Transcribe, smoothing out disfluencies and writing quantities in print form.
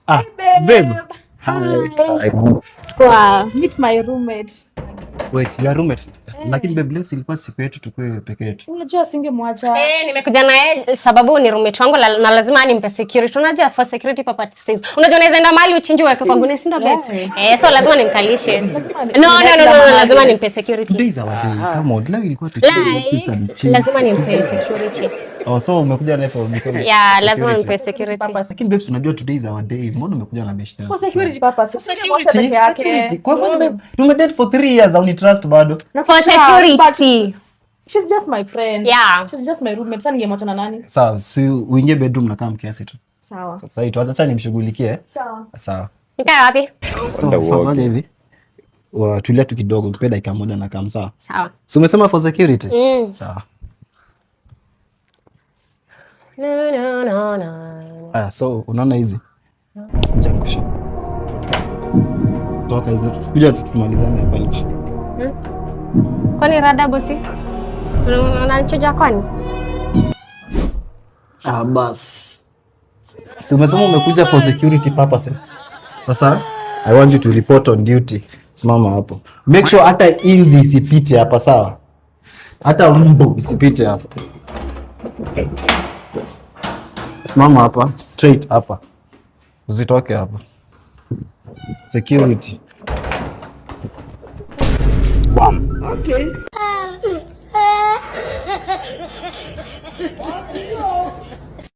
Ah, babe. Hi. Wow, meet my roommate. Wait, your roommate. Lakini babe, leo ilikuwa siku yetu tukue peke yetu. Unajua singemwacha. Nimekuja naye sababu ni roommate wangu na lazima nimpe security. Unajua for security purposes. Unajua unaweza enda mahali uchinjwe weke kwa gunia, si ndio babes? So lazima nimkalishe. No, lazima nimpe security. Today is our day. Come on, leo ilikuwa lazima nimpe security. Oh, so umekuja na for because yeah, lazima nimpe security. Lakini babes, unajua today is our day. Mbona umekuja na beshte? For security purposes. Security. Kwa maana babe, tumedate for 3 years au ni trust bado? For security. She's just my friend. Yeah. She's just my roommate. Sasa ningemwacha na nani? Sawa, si uingie bedroom na kama kiasi tu. Sawa. Sasa hiyo acha nimshughulikie. Sawa. Nikae wapi? So fanya hivi. Tulia tu kidogo, nipe dakika moja na kama sawa. Sawa. Si umesema for security? Sawa. No. So unaona hizi? Kuja toka hizo. Kuja tumalizane hapa nje. Kwani rada bosi? Unanichuja kwani? Bas. Si umesema umekuja for security purposes. Sasa I want you to report on duty. Simama hapo. Make sure hata inzi isipite hapa, sawa? Hata mbu isipite hapa. Simama hapa, straight hapa. Usitoke hapa. Security. Bam. Okay.